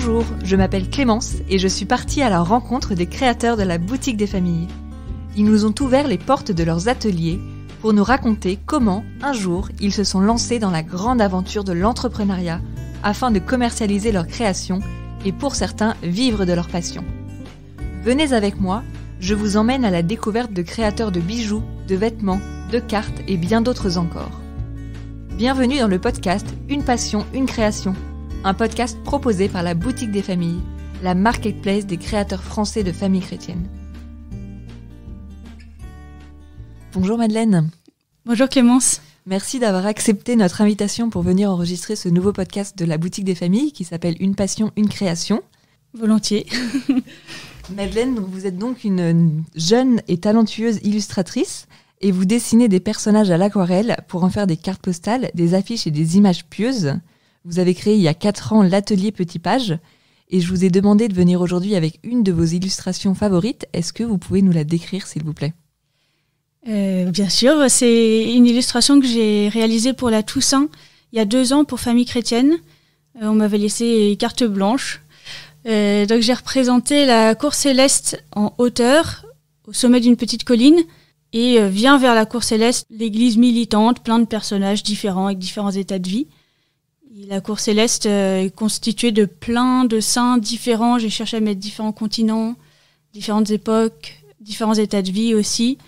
Bonjour, je m'appelle Clémence et je suis partie à la rencontre des créateurs de la boutique des familles. Ils nous ont ouvert les portes de leurs ateliers pour nous raconter comment, un jour, ils se sont lancés dans la grande aventure de l'entrepreneuriat afin de commercialiser leurs créations et pour certains, vivre de leur passion. Venez avec moi, je vous emmène à la découverte de créateurs de bijoux, de vêtements, de cartes et bien d'autres encore. Bienvenue dans le podcast Une passion, une création, un podcast proposé par la boutique des familles, la marketplace des créateurs français de familles chrétiennes. Bonjour Madeleine. Bonjour Clémence. Merci d'avoir accepté notre invitation pour venir enregistrer ce nouveau podcast de la boutique des familles qui s'appelle Une passion, une création. Volontiers. Madeleine, vous êtes donc une jeune et talentueuse illustratrice et vous dessinez des personnages à l'aquarelle pour en faire des cartes postales, des affiches et des images pieuses. Vous avez créé il y a 4 ans l'atelier Petit Page et je vous ai demandé de venir aujourd'hui avec une de vos illustrations favorites. Est-ce que vous pouvez nous la décrire s'il vous plaît ? Bien sûr, c'est une illustration que j'ai réalisée pour la Toussaint il y a 2 ans pour Famille Chrétienne. On m'avait laissé carte blanche. Donc j'ai représenté la cour céleste en hauteur, au sommet d'une petite colline, et vient vers la cour céleste l'église militante, plein de personnages différents avec différents états de vie. Et la cour céleste est constituée de plein de saints différents. J'ai cherché à mettre différents continents, différentes époques, différents états de vie aussi.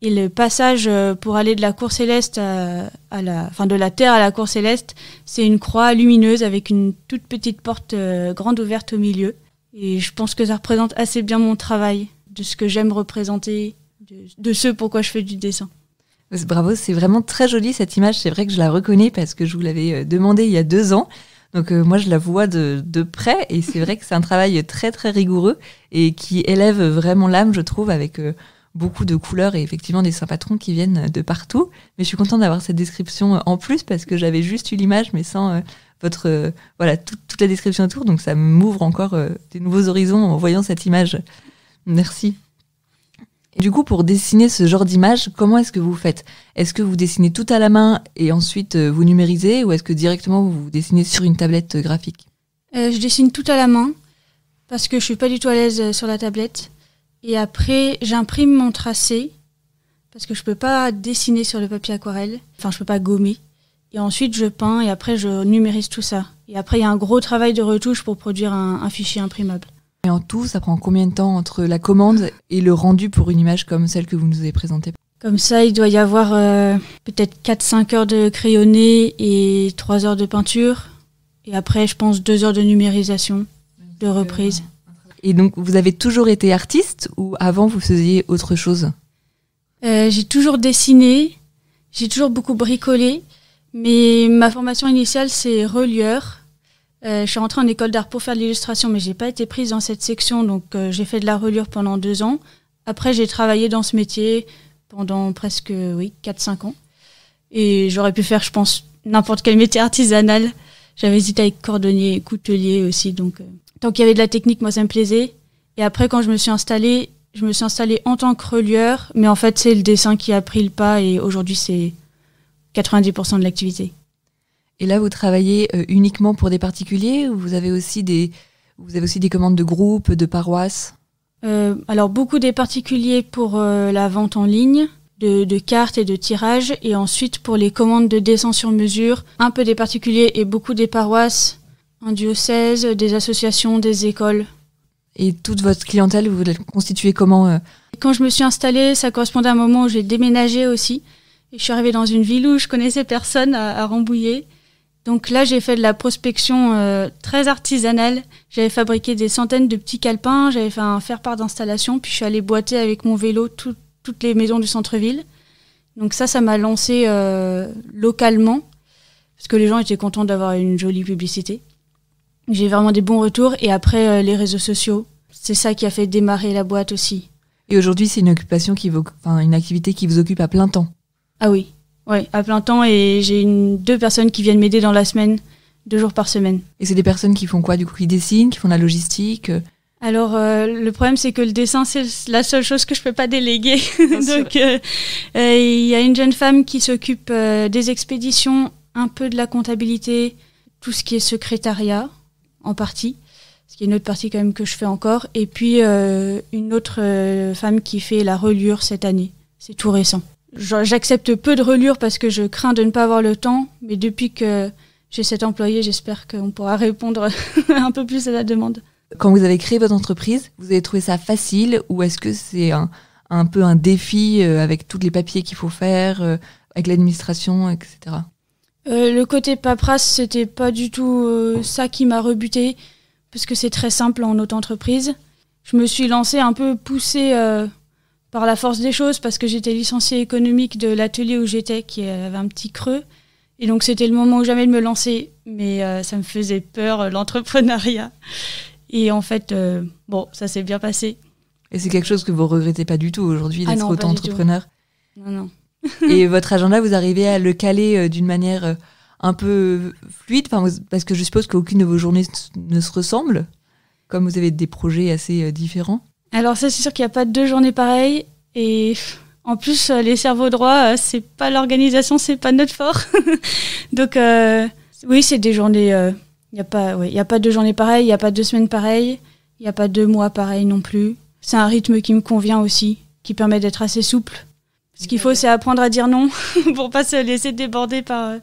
Et le passage pour aller de la cour céleste de la terre à la cour céleste, c'est une croix lumineuse avec une toute petite porte grande ouverte au milieu. Et je pense que ça représente assez bien mon travail, de ce que j'aime représenter, de ce pourquoi je fais du dessin. Bravo, c'est vraiment très joli cette image. C'est vrai que je la reconnais parce que je vous l'avais demandé il y a 2 ans. Donc moi, je la vois de près et c'est vrai que c'est un travail très très rigoureux et qui élève vraiment l'âme, je trouve, avec beaucoup de couleurs et effectivement des saints patrons qui viennent de partout. Mais je suis contente d'avoir cette description en plus parce que j'avais juste eu l'image mais sans toute la description autour. Donc ça m'ouvre encore des nouveaux horizons en voyant cette image. Merci. Et du coup, pour dessiner ce genre d'image, comment est-ce que vous faites ? Est-ce que vous dessinez tout à la main et ensuite vous numérisez ou est-ce que directement vous dessinez sur une tablette graphique ? Je dessine tout à la main parce que je suis pas du tout à l'aise sur la tablette. Et après, j'imprime mon tracé parce que je peux pas dessiner sur le papier aquarelle. Enfin, je peux pas gommer. Et ensuite, je peins et après, je numérise tout ça. Et après, il y a un gros travail de retouche pour produire un fichier imprimable. Et en tout, ça prend combien de temps entre la commande et le rendu pour une image comme celle que vous nous avez présentée ? Comme ça, il doit y avoir peut-être 4-5 heures de crayonné et 3 heures de peinture. Et après, je pense 2 heures de numérisation, de reprise. Et donc, vous avez toujours été artiste ou avant, vous faisiez autre chose ? J'ai toujours dessiné, j'ai toujours beaucoup bricolé, mais ma formation initiale, c'est relieur. Je suis rentrée en école d'art pour faire de l'illustration, mais j'ai pas été prise dans cette section, donc j'ai fait de la reliure pendant 2 ans. Après, j'ai travaillé dans ce métier pendant presque 4-5 ans. Et j'aurais pu faire, je pense, n'importe quel métier artisanal. J'avais hésité avec cordonnier et coutelier aussi, donc tant qu'il y avait de la technique, moi, ça me plaisait. Et après, quand je me suis installée en tant que relieur, mais en fait, c'est le dessin qui a pris le pas et aujourd'hui, c'est 90% de l'activité. Et là, vous travaillez uniquement pour des particuliers ou vous avez aussi des commandes de groupes, de paroisses ? Alors, beaucoup des particuliers pour la vente en ligne, de cartes et de tirages, et ensuite pour les commandes de dessin sur mesure, un peu des particuliers et beaucoup des paroisses, un diocèse, des associations, des écoles. Et toute votre clientèle, vous la constituez comment ? Quand je me suis installée, ça correspondait à un moment où j'ai déménagé aussi. Et je suis arrivée dans une ville où je connaissais personne, à Rambouillet. Donc là, j'ai fait de la prospection très artisanale. J'avais fabriqué des centaines de petits calepins, j'avais fait un faire-part d'installation, puis je suis allée boiter avec mon vélo toutes les maisons du centre-ville. Donc ça m'a lancée localement, parce que les gens étaient contents d'avoir une jolie publicité. J'ai vraiment des bons retours. Et après, les réseaux sociaux, c'est ça qui a fait démarrer la boîte aussi. Et aujourd'hui, c'est une activité qui vous occupe à plein temps ? Ah oui. Oui, à plein temps, et j'ai 2 personnes qui viennent m'aider dans la semaine, 2 jours par semaine. Et c'est des personnes qui font quoi du coup ? Qui dessinent, qui font de la logistique ? Alors, le problème, c'est que le dessin, c'est la seule chose que je peux pas déléguer. Donc, il y a une jeune femme qui s'occupe des expéditions, un peu de la comptabilité, tout ce qui est secrétariat, en partie. ce qui est une autre partie quand même que je fais encore. Et puis une autre femme qui fait la reliure cette année. C'est tout récent. J'accepte peu de reliure parce que je crains de ne pas avoir le temps, mais depuis que j'ai cet employé, j'espère qu'on pourra répondre un peu plus à la demande. Quand vous avez créé votre entreprise, vous avez trouvé ça facile ou est-ce que c'est un peu un défi avec tous les papiers qu'il faut faire, avec l'administration, etc. Le côté paperasse, c'était pas du tout ça qui m'a rebutée, parce que c'est très simple en auto-entreprise. Je me suis lancée un peu poussée par la force des choses, parce que j'étais licenciée économique de l'atelier où j'étais, qui avait un petit creux. Et donc c'était le moment ou jamais de me lancer, mais ça me faisait peur, l'entrepreneuriat. Et en fait, ça s'est bien passé. Et c'est quelque chose que vous regrettez pas du tout aujourd'hui, d'être auto-entrepreneur? Non. Et votre agenda, vous arrivez à le caler d'une manière un peu fluide, parce que je suppose qu'aucune de vos journées ne se ressemble, comme vous avez des projets assez différents. Alors ça, c'est sûr qu'il n'y a pas 2 journées pareilles. Et en plus, les cerveaux droits, c'est pas l'organisation, c'est pas notre fort. Donc oui, c'est des journées... Il n'y a pas 2 journées pareilles, il n'y a pas 2 semaines pareilles, il n'y a pas 2 mois pareils non plus. C'est un rythme qui me convient aussi, qui permet d'être assez souple. Ce qu'il faut, c'est apprendre à dire non pour pas se laisser déborder par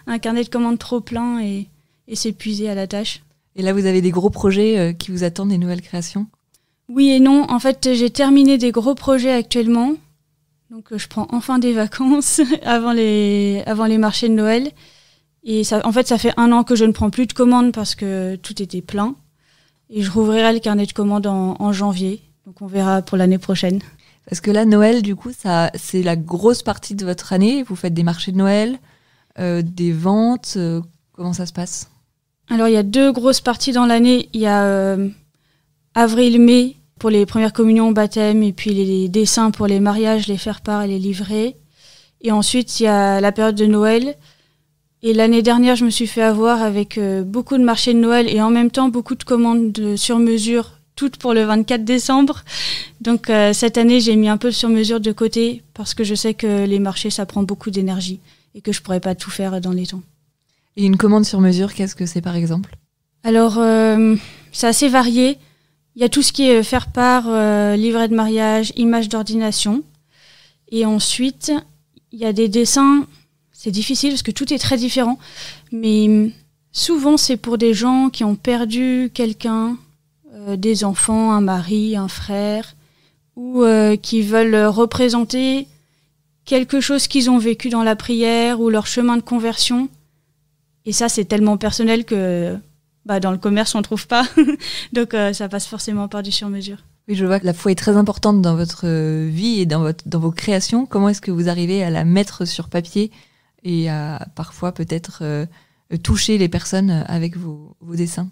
un carnet de commandes trop plein et s'épuiser à la tâche. Et là, vous avez des gros projets qui vous attendent, des nouvelles créations? Oui et non. En fait, j'ai terminé des gros projets actuellement. Donc, je prends enfin des vacances avant les marchés de Noël. Et ça, en fait, ça fait 1 an que je ne prends plus de commandes parce que tout était plein. Et je rouvrirai le carnet de commandes en janvier. Donc, on verra pour l'année prochaine. Parce que là, Noël, du coup, c'est la grosse partie de votre année. Vous faites des marchés de Noël, des ventes. Comment ça se passe? Alors, il y a 2 grosses parties dans l'année. Il y a avril-mai pour les premières communions, baptêmes, et puis les dessins pour les mariages, les faire-part et les livrets. Et ensuite, il y a la période de Noël. Et l'année dernière, je me suis fait avoir avec beaucoup de marchés de Noël et en même temps beaucoup de commandes sur mesure, toutes pour le 24 décembre. Donc cette année, j'ai mis un peu de sur mesure de côté parce que je sais que les marchés, ça prend beaucoup d'énergie et que je pourrais pas tout faire dans les temps. Et une commande sur mesure, qu'est-ce que c'est par exemple? Alors, c'est assez varié. Il y a tout ce qui est faire-part, livret de mariage, images d'ordination. Et ensuite, il y a des dessins... C'est difficile parce que tout est très différent, mais souvent c'est pour des gens qui ont perdu quelqu'un, des enfants, un mari, un frère, ou qui veulent représenter quelque chose qu'ils ont vécu dans la prière ou leur chemin de conversion. Et ça, c'est tellement personnel que dans le commerce, on ne trouve pas. Donc ça passe forcément par du sur-mesure. Oui, je vois que la foi est très importante dans votre vie et dans vos créations. Comment est-ce que vous arrivez à la mettre sur papier et à parfois peut-être toucher les personnes avec vos dessins?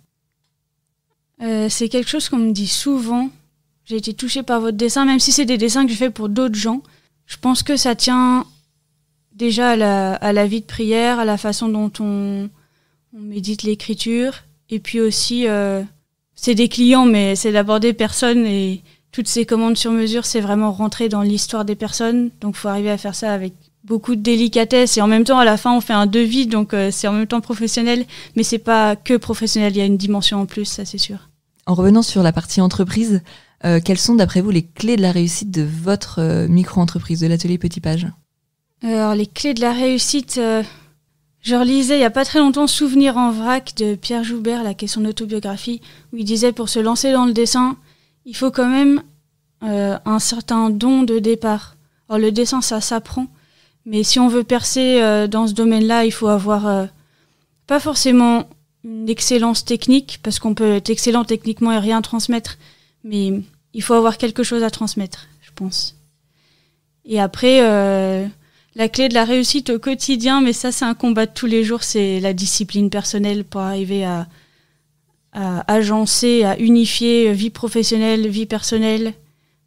C'est quelque chose qu'on me dit souvent. J'ai été touchée par votre dessin, même si c'est des dessins que je fais pour d'autres gens. Je pense que ça tient déjà à la vie de prière, à la façon dont on médite l'écriture. Et puis aussi, c'est des clients, mais c'est d'abord des personnes. Et toutes ces commandes sur mesure, c'est vraiment rentrer dans l'histoire des personnes. Donc, il faut arriver à faire ça avec beaucoup de délicatesse et en même temps à la fin on fait un devis, donc c'est en même temps professionnel, mais c'est pas que professionnel, il y a une dimension en plus, ça c'est sûr. En revenant sur la partie entreprise, quelles sont d'après vous les clés de la réussite de votre micro-entreprise, de l'atelier Petit Page? Alors les clés de la réussite, je relisais il y a pas très longtemps Souvenir en vrac de Pierre Joubert, qui est son autobiographie, où il disait pour se lancer dans le dessin, il faut quand même un certain don de départ. Alors le dessin ça s'apprend, mais si on veut percer dans ce domaine-là, il faut avoir pas forcément une excellence technique, parce qu'on peut être excellent techniquement et rien transmettre, mais il faut avoir quelque chose à transmettre, je pense. Et après, la clé de la réussite au quotidien, mais ça c'est un combat de tous les jours, c'est la discipline personnelle pour arriver à agencer, à unifier vie professionnelle, vie personnelle,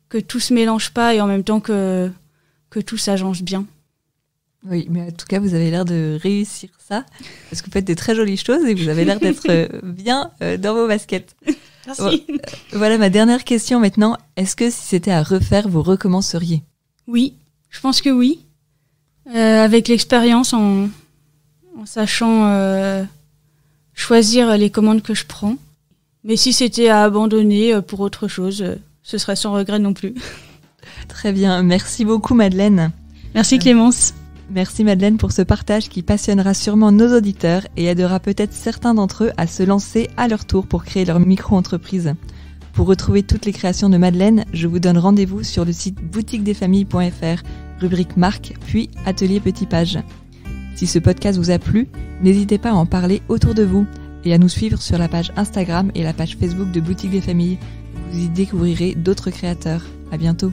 que tout se mélange pas et en même temps que tout s'agence bien. Oui, mais en tout cas, vous avez l'air de réussir ça, parce que vous faites de très jolies choses et vous avez l'air d'être bien dans vos baskets. Merci. Voilà ma dernière question maintenant. Est-ce que si c'était à refaire, vous recommenceriez? Oui, je pense que oui. Avec l'expérience, en sachant choisir les commandes que je prends. Mais si c'était à abandonner pour autre chose, ce serait sans regret non plus. Très bien, merci beaucoup Madeleine. Merci Clémence. Merci Madeleine pour ce partage qui passionnera sûrement nos auditeurs et aidera peut-être certains d'entre eux à se lancer à leur tour pour créer leur micro-entreprise. Pour retrouver toutes les créations de Madeleine, je vous donne rendez-vous sur le site boutiquedesfamilles.fr, rubrique marque, puis atelier petit page. Si ce podcast vous a plu, n'hésitez pas à en parler autour de vous et à nous suivre sur la page Instagram et la page Facebook de Boutique des Familles. Vous y découvrirez d'autres créateurs. À bientôt.